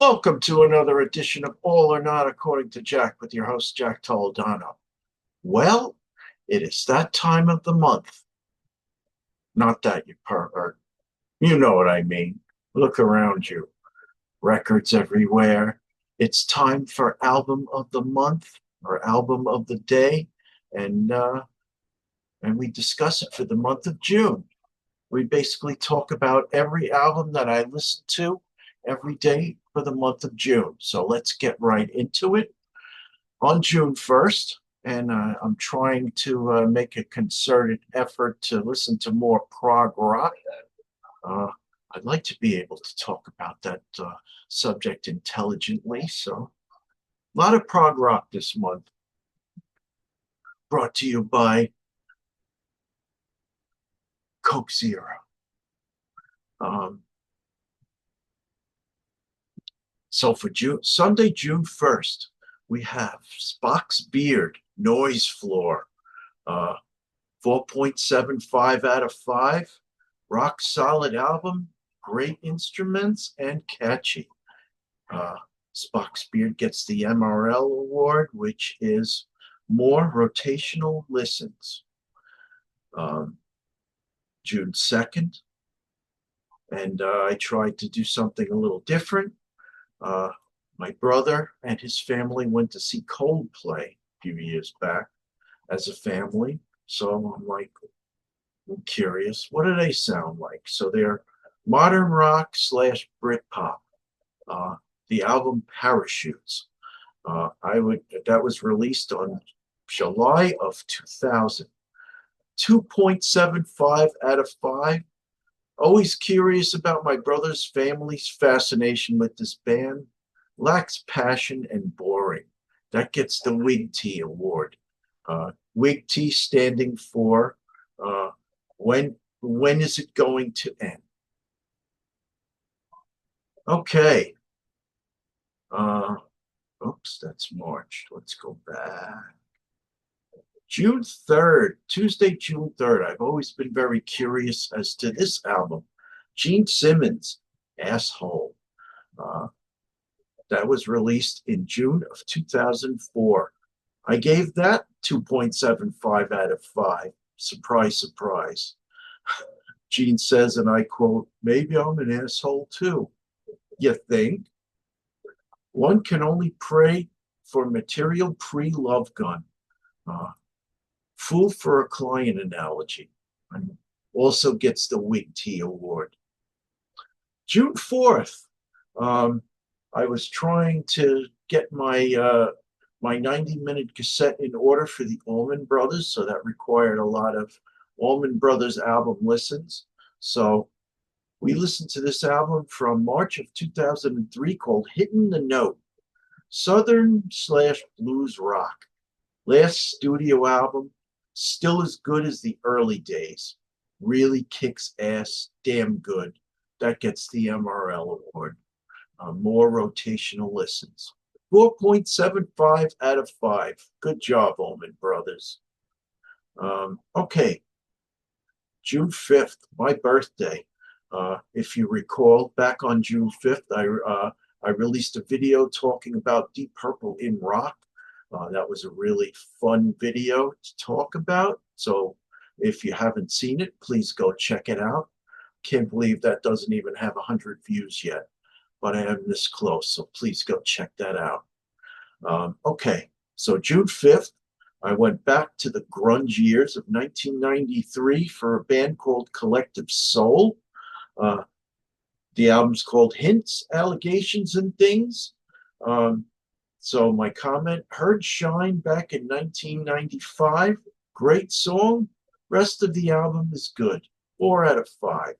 Welcome to another edition of All or Not According to Jack with your host, Jack Toledano. Well, it is that time of the month. Not that you pervert. You know what I mean. Look around you. Records everywhere. It's time for album of the month or album of the day. And and we discuss it for the month of June. We basically talk about every album that I listen to every day for the month of June. So let's get right into it. On June 1st, and I'm trying to make a concerted effort to listen to more prog rock. Uh, I'd like to be able to talk about that subject intelligently. So, a lot of prog rock this month, brought to you by Coke Zero. Um, so for Sunday, June 1st, we have Spock's Beard, Noise Floor, uh, 4.75 out of 5. Rock solid album, great instruments, and catchy. Uh, Spock's Beard gets the MRL award, which is more rotational listens. Um, June 2nd, and I tried to do something a little different. Uh, my brother and his family went to see Coldplay a few years back as a family. So I'm curious, what do they sound like? So they're modern rock slash Britpop. Uh, the album Parachutes. I would That was released on July of 2000. 2.75 out of 5. Always curious about my brother's family's fascination with this band. Lacks passion and boring. That gets the Wig T award. Wig T standing for uh, when is it going to end? Okay. Uh, Oops, that's March. Let's go back. June 3rd, Tuesday, June 3rd. I've always been very curious as to this album. Gene Simmons, Asshole. Uh, that was released in June of 2004. I gave that 2.75 out of 5. Surprise, surprise. Gene says, and I quote, maybe I'm an asshole too. You think? One can only pray for material pre Love Gun. Uh, Fool for a Client analogy. And also gets the Wig T award. June 4th, um, I was trying to get my 90-minute cassette in order for the Allman Brothers, so that required a lot of Allman Brothers album listens. So we listened to this album from March of 2003 called Hitting the Note, Southern slash blues rock. Last studio album, still as good as the early days. Really kicks ass, damn good. That gets the MRL award. More rotational listens. 4.75 out of 5. Good job, Allman Brothers. Okay, June 5th, my birthday. If you recall, back on June 5th, I released a video talking about Deep Purple in rock. That was a really fun video to talk about. So if you haven't seen it, please go check it out. Can't believe that doesn't even have 100 views yet, but I am this close. So please go check that out. Okay, so June 5th, I went back to the grunge years of 1993 for a band called Collective Soul. Uh, the album's called Hints, Allegations, and Things. Um, so my comment, heard Shine back in 1995. Great song. Rest of the album is good. 4 out of 5.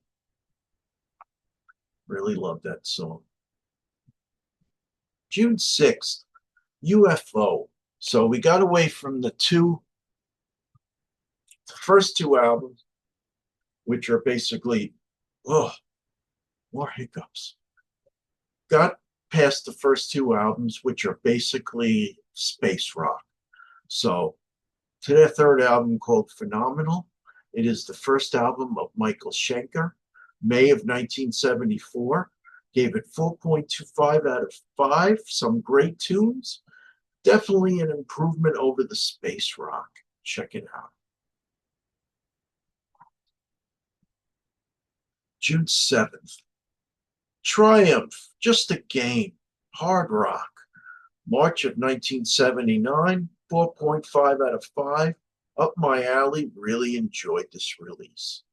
Really love that song. June 6th, UFO. So we got away from the first two albums, which are basically, oh, more hiccups. Got past the first two albums, which are basically space rock. So to their third album called Phenomenal, it is the first album of Michael Schenker, May of 1974. Gave it 4.25 out of 5. Some great tunes. Definitely an improvement over the space rock. Check it out. June 7th. Triumph, just a game. Hard rock. March of 1979, 4.5 out of 5. Up my alley. Really enjoyed this release.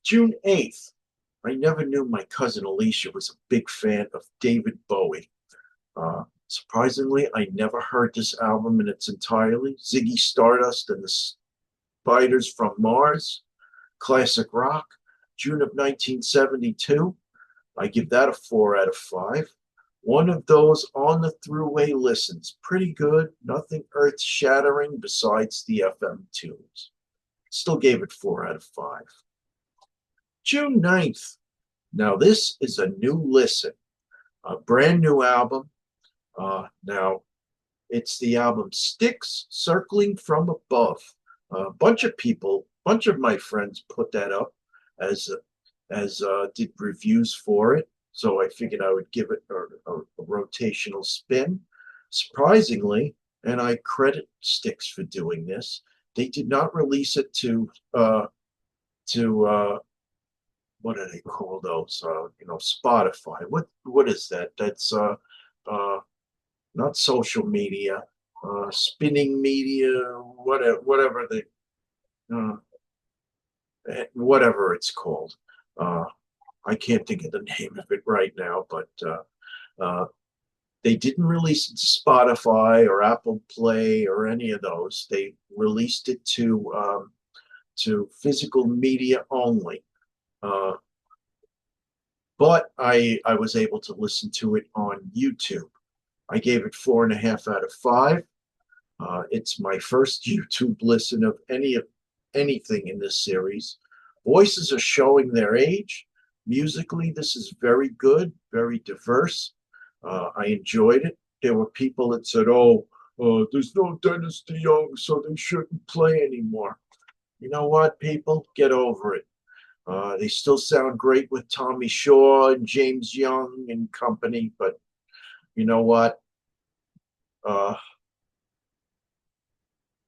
June 8th. I never knew my cousin Alicia was a big fan of David Bowie. Surprisingly, I never heard this album in its entirety. Ziggy Stardust and the Spiders from Mars, classic rock. June of 1972. I give that a 4 out of 5. One of those on the throughway listens. Pretty good. Nothing earth shattering besides the FM tunes. Still gave it 4 out of 5. June 9th. Now, this is a new listen, a brand new album. Now, it's the album Sticks Circling from Above. A bunch of my friends put that up as did reviews for it. So I figured I would give it a rotational spin. Surprisingly, and I credit Sticks for doing this, they did not release it to what do they call those? Spotify. What is that? That's not social media, spinning media, whatever whatever it's called. I can't think of the name of it right now, but they didn't release it to Spotify or Apple Play or any of those. They released it to physical media only. But I was able to listen to it on YouTube. I gave it 4.5 out of 5. It's my first YouTube listen of anything in this series. Voices are showing their age. Musically, this is very good, very diverse. I enjoyed it. There were people that said, there's no Dennis DeYoung, so they shouldn't play anymore. You know what, people? Get over it. They still sound great with Tommy Shaw and James Young and company, but you know what?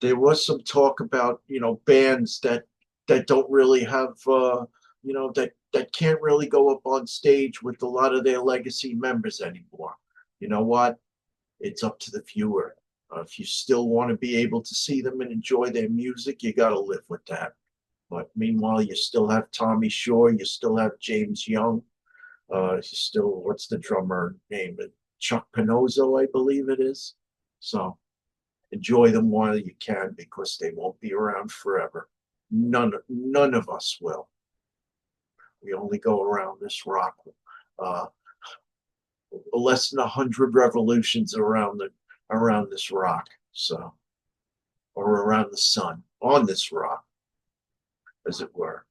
There was some talk about bands that don't really have that can't really go up on stage with a lot of their legacy members anymore. You know what? It's up to the viewer. If you still want to be able to see them and enjoy their music, you got to live with that. But meanwhile, you still have Tommy Shaw, you still have James Young, what's the drummer name? Chuck Panozzo, I believe it is. So enjoy them while you can, because they won't be around forever. None of us will. We only go around this rock less than 100 revolutions around this rock, so, or around the sun on this rock, as it were.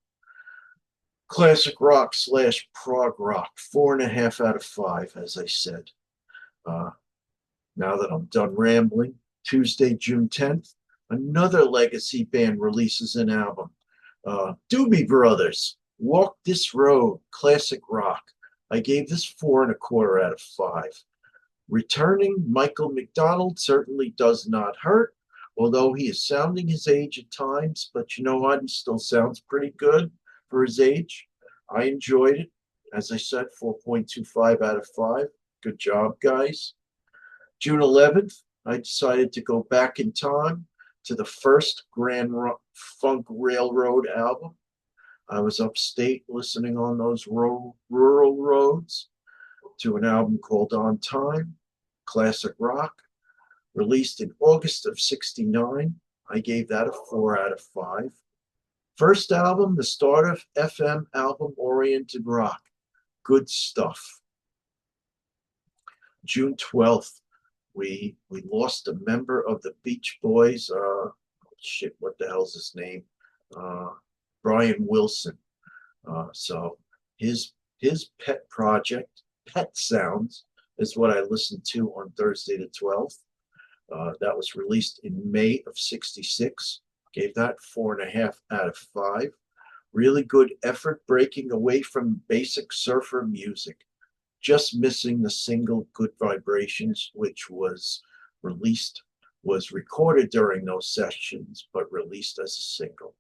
Classic rock / prog rock, 4.5 out of 5, as I said. Now that I'm done rambling, Tuesday, June 10th, another legacy band releases an album. Doobie Brothers, Walk This Road, classic rock. I gave this 4.25 out of 5. Returning Michael McDonald certainly does not hurt, although he is sounding his age at times, but you know what? He still sounds pretty good for his age. I enjoyed it. As I said, 4.25 out of 5. Good job, guys. June 11th, I decided to go back in time to the first Grand Funk Railroad album. I was upstate listening on those rural roads to an album called On Time, classic rock, released in August of '69. I gave that a 4 out of 5. First album, the start of FM album-oriented rock. Good stuff. June 12th, we lost a member of the Beach Boys. What the hell's his name? Brian Wilson. So his pet project, Pet Sounds, is what I listened to on Thursday the 12th. That was released in May of '66. Gave that 4.5 out of 5. Really good effort breaking away from basic surfer music. Just missing the single Good Vibrations, which was recorded during those sessions, but released as a single.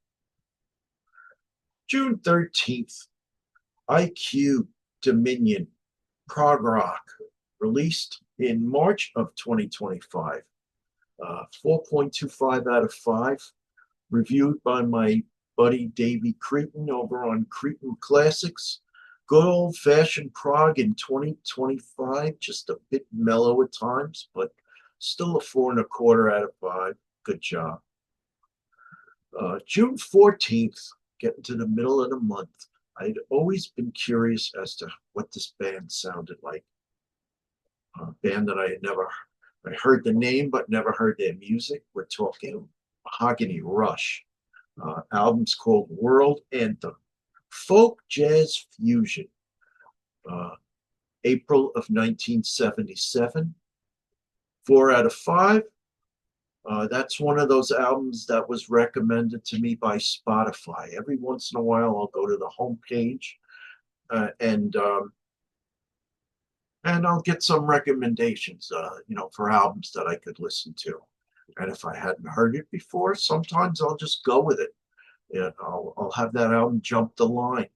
June 13th, IQ Dominion, prog rock, released in March of 2025. 4.25 out of 5, reviewed by my buddy Davey Cretin over on Cretin Classics. Good old-fashioned prog in 2025, just a bit mellow at times, but still a 4.25 out of 5. Good job. June 14th, getting to the middle of the month. I'd always been curious as to what this band sounded like. A band that I heard the name but never heard their music. We're talking Mahogany Rush. Album's called World Anthem. Folk jazz fusion. April of 1977. 4 out of 5. That's one of those albums that was recommended to me by Spotify. Every once in a while, I'll go to the homepage and I'll get some recommendations, for albums that I could listen to. And if I hadn't heard it before, sometimes I'll just go with it. Yeah, I'll have that album jump the line.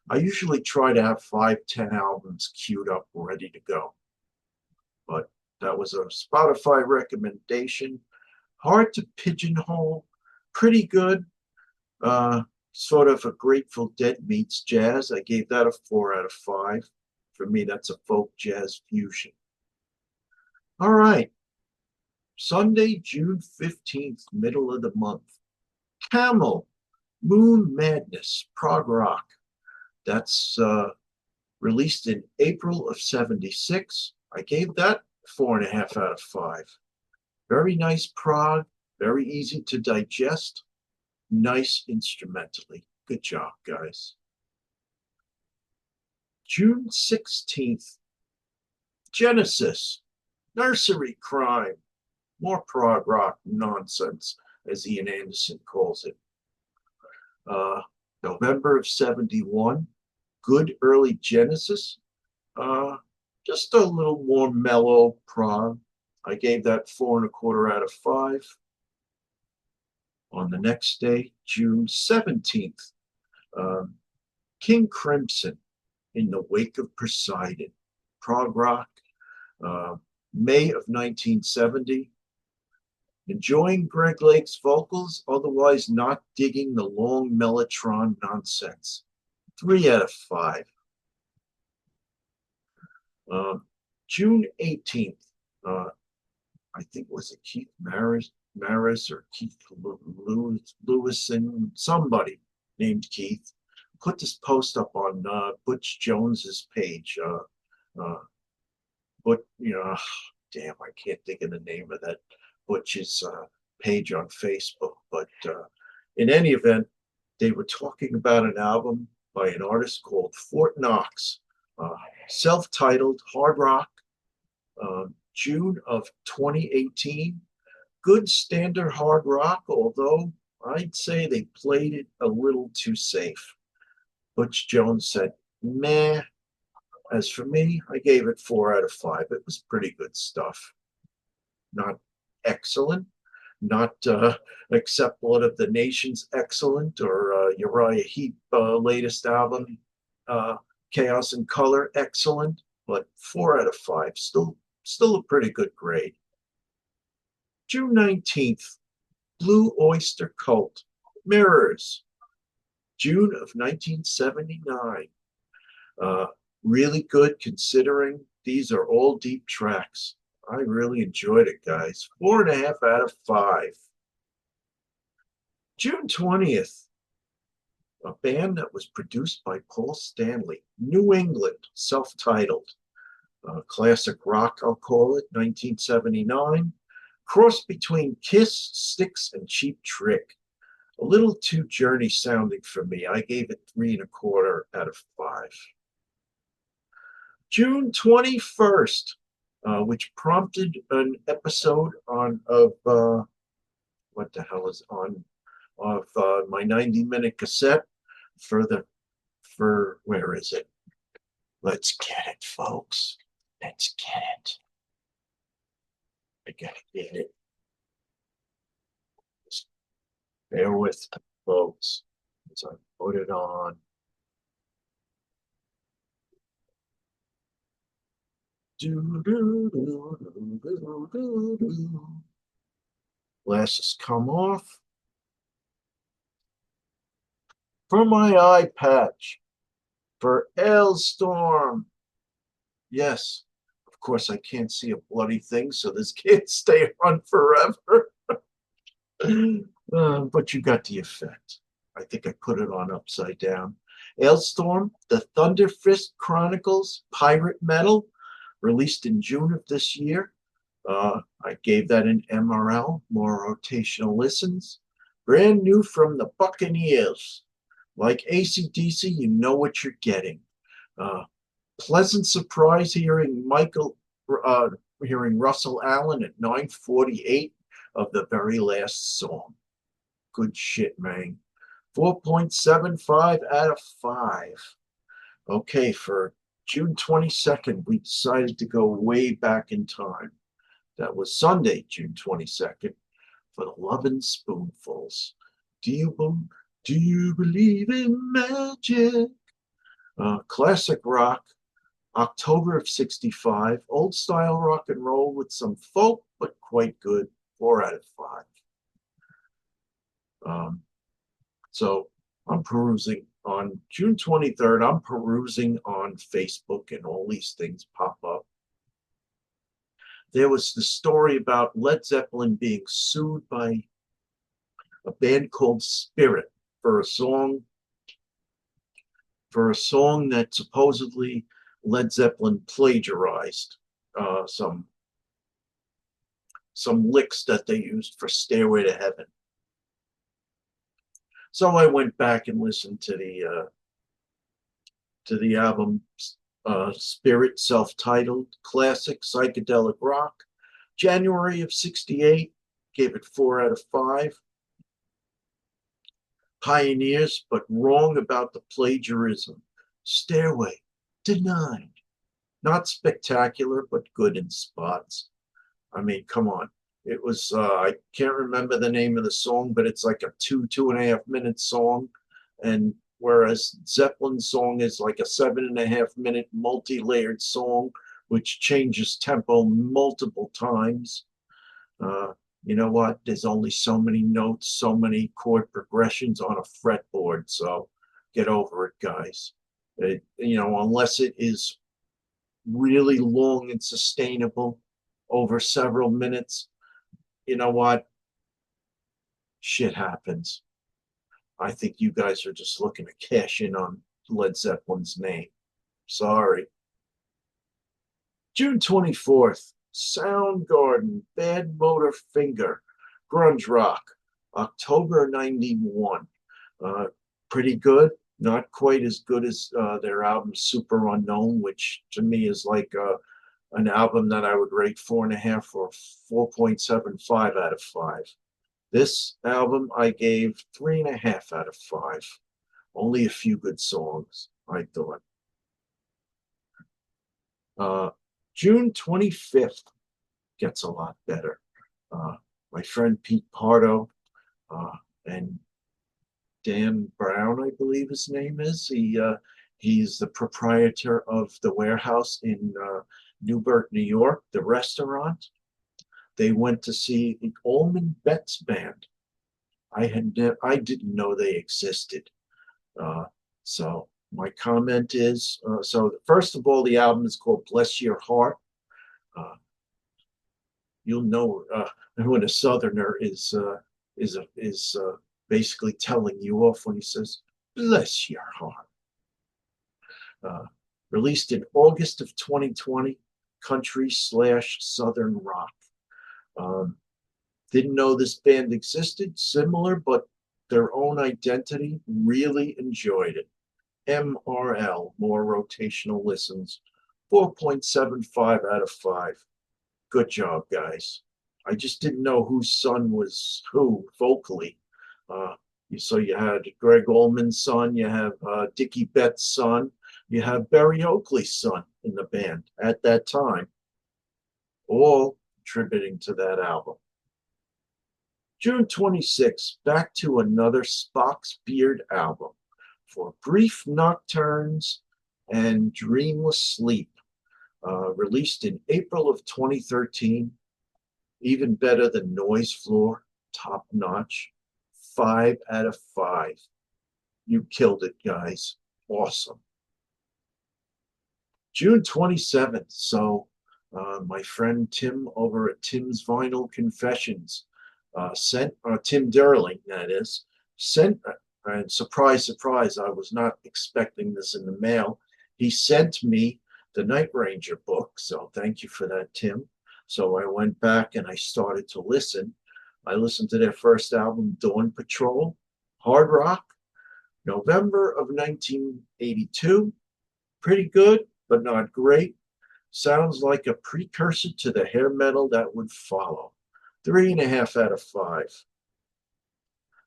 I usually try to have 5-10 albums queued up, ready to go. But that was a Spotify recommendation. Hard to pigeonhole, pretty good. Sort of a Grateful Dead meets jazz. I gave that a 4 out of 5. For me, that's a folk jazz fusion. All right. Sunday, June 15th, middle of the month. Camel, Moon Madness, prog rock. That's released in April of 76. I gave that 4.5 out of 5. Very nice prog, very easy to digest, nice instrumentally. Good job, guys. June 16th, Genesis, Nursery Crime, more prog rock nonsense, as Ian Anderson calls it. November of 71, good early Genesis, just a little more mellow prog. I gave that 4.25 out of 5. On the next day, June 17th, King Crimson, In the Wake of Poseidon, prog rock, May of 1970. Enjoying Greg Lake's vocals, otherwise not digging the long Mellotron nonsense. 3 out of 5. June 18th, I think was it Keith Maris or Keith Lewison, somebody named Keith, put this post up on Butch Jones's page. But damn, I can't think of the name of that Butch's page on Facebook. But in any event, they were talking about an album by an artist called Fort Knox, self-titled hard rock, June of 2018. Good standard hard rock, although I'd say they played it a little too safe. Butch Jones said, meh. As for me, I gave it 4 out of 5. It was pretty good stuff. Not excellent, not except Blood of the Nations excellent, or Uriah Heep latest album, Chaos in Color excellent, but 4 out of 5. Still a pretty good grade. June 19th, Blue Oyster Cult, Mirrors, June of 1979. Really good considering these are all deep tracks. I really enjoyed it, guys. 4.5 out of 5. June 20th, a band that was produced by Paul Stanley, New England, self-titled. Classic rock, I'll call it, 1979. Cross between Kiss, Styx, and Cheap Trick. A little too Journey sounding for me. I gave it 3.25 out of 5. June 21st, which prompted an episode of my 90-minute cassette, for where is it? Let's get it, folks. Let's get it. I gotta get it. Just bear with me, folks, as I put it on. Glasses come off. For my eye patch, for Ailstorm. Yes, of course I can't see a bloody thing, so this can't stay on forever. But you got the effect. I think I put it on upside down. Ailstorm, the Thunderfist Chronicles Pirate Metal, released in June of this year. I gave that an MRL, more rotational listens. Brand new from the Buccaneers. Like AC/DC, you know what you're getting. Pleasant surprise hearing hearing Russell Allen at 9:48 of the very last song. Good shit, man. 4.75 out of 5. Okay, for June 22nd, we decided to go way back in time. That was Sunday, June 22nd, for the Lovin' Spoonfuls. Do you believe in magic? Classic rock, October of 65. Old style rock and roll with some folk, but quite good. 4 out of 5. So I'm perusing on June 23rd. I'm perusing on Facebook, and all these things pop up. There was the story about Led Zeppelin being sued by a band called Spirit for a song that supposedly Led Zeppelin plagiarized some licks that they used for Stairway to Heaven. So I went back and listened to the album Spirit, self-titled classic psychedelic rock. January of 68, gave it 4 out of 5. Pioneers, but wrong about the plagiarism. Stairway, denied. Not spectacular, but good in spots. I mean, come on. It was, I can't remember the name of the song, but it's like a 2.5 minute song. And whereas Zeppelin's song is like a 7.5 minute multi-layered song, which changes tempo multiple times. You know what? There's only so many notes, so many chord progressions on a fretboard. So get over it, guys. Unless it is really long and sustainable over several minutes, you know what? Shit happens. I think you guys are just looking to cash in on Led Zeppelin's name. Sorry. June 24th, Soundgarden, Badmotorfinger, grunge rock, October 91. Pretty good. Not quite as good as their album Superunknown, which to me is like an album that I would rate 4.5 or 4.75 out of 5. This album I gave 3.5 out of 5. Only a few good songs, I thought. June 25th gets a lot better. My friend Pete Pardo and Dan Brown, I believe his name is. He's the proprietor of the Warehouse in Newburgh, New York, the restaurant. They went to see the Allman Betts Band. I didn't know they existed. So my comment is, so first of all, the album is called Bless Your Heart. You'll know when a Southerner is basically telling you off when he says, bless your heart. Released in August of 2020, country/Southern rock. Didn't know this band existed, similar, but their own identity. Really enjoyed it. MRL, more rotational listens, 4.75 out of 5. Good job, guys. I just didn't know whose son was who vocally. So you had Greg Allman's son, you have Dickie Betts' son, you have Barry Oakley's son in the band at that time, all contributing to that album. June 26th, back to another Spock's Beard album for Brief Nocturnes and Dreamless Sleep, released in April of 2013. Even better than Noise Floor, top notch. 5 out of 5. You killed it, guys. Awesome. June 27th. So, my friend Tim over at Tim's Vinyl Confessions sent, Tim Derling, that is, sent, and surprise, surprise, I was not expecting this in the mail. He sent me the Night Ranger book. So, thank you for that, Tim. So, I went back and I started to listen. I listened to their first album, Dawn Patrol, hard rock, November of 1982. Pretty good, but not great. Sounds like a precursor to the hair metal that would follow. 3.5 out of 5.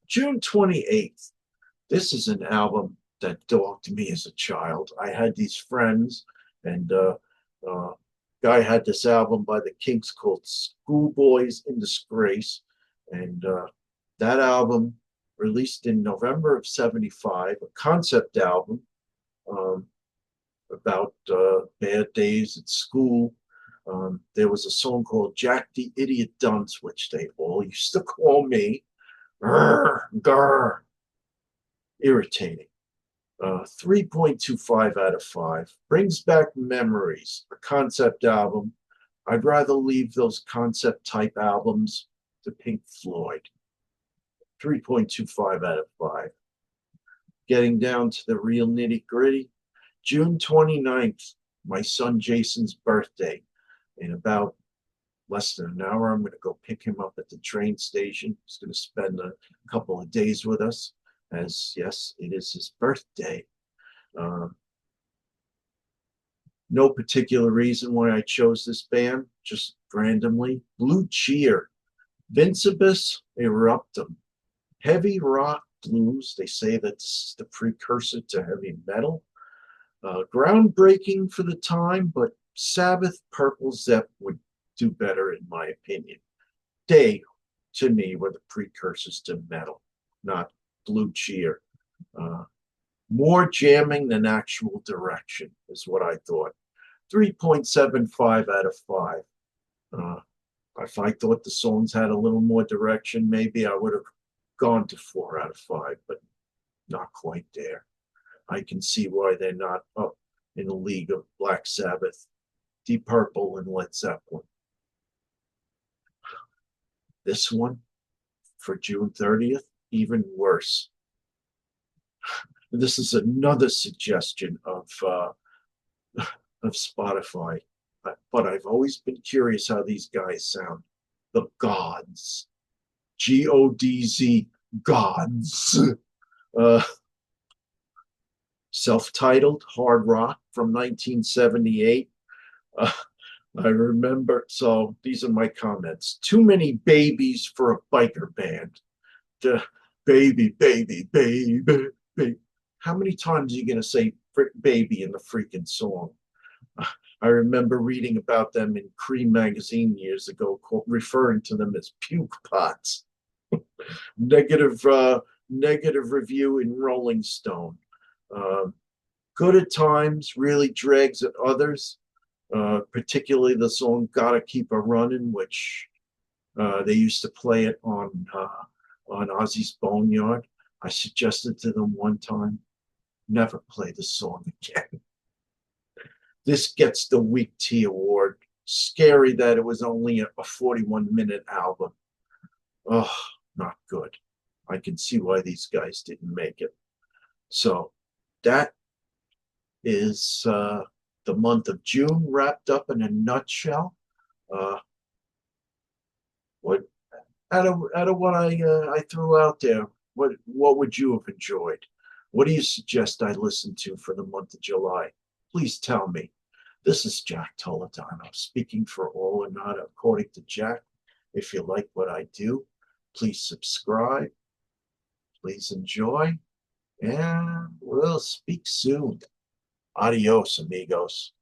June 28th. This is an album that dogged me as a child. I had these friends, and guy had this album by the Kinks called Schoolboys in Disgrace. And that album, released in November of 75, a concept album about bad days at school. There was a song called Jack the Idiot Dunce, which they all used to call me. Grr. Irritating. 3.25 out of 5. Brings back memories. A concept album. I'd rather leave those concept type albums to Pink Floyd. 3.25 out of 5. Getting down to the real nitty gritty. June 29th, my son Jason's birthday. In about less than an hour, I'm going to go pick him up at the train station. He's going to spend a couple of days with us, as yes, it is his birthday. No particular reason why I chose this band, just randomly. Blue Cheer, Vincebus Eruptum, heavy rock blues. They say that's the precursor to heavy metal. Groundbreaking for the time, but Sabbath, Purple Zepp would do better in my opinion. They, to me, were the precursors to metal, not Blue Cheer. More jamming than actual direction is what I thought. 3.75 out of 5. If I thought the songs had a little more direction, maybe I would have gone to 4 out of 5, but not quite there. I can see why they're not up in the league of Black Sabbath, Deep Purple, and Led Zeppelin. This one, for June 30th, even worse. This is another suggestion of Spotify, but I've always been curious how these guys sound. The Gods, Godz, Gods. Self-titled hard rock from 1978. I remember, so these are my comments. Too many babies for a biker band. Baby, baby, baby, baby. How many times are you going to say baby in the freaking song? I remember reading about them in Cream magazine years ago, referring to them as puke pots. Negative review in Rolling Stone. Good at times, really drags at others. Particularly the song "Gotta Keep a Running," which they used to play it on Ozzy's Boneyard. I suggested to them one time, never play the song again. This gets the Weak Tea Award. Scary that it was only a 41-minute album. Oh, not good. I can see why these guys didn't make it. So that is the month of June wrapped up in a nutshell. What out of what I threw out there, what would you have enjoyed? What do you suggest I listen to for the month of July? Please tell me. This is Jack Toledano. I'm speaking for all and not according to Jack. If you like what I do, please subscribe, Please enjoy, and we'll speak soon. Adios, amigos.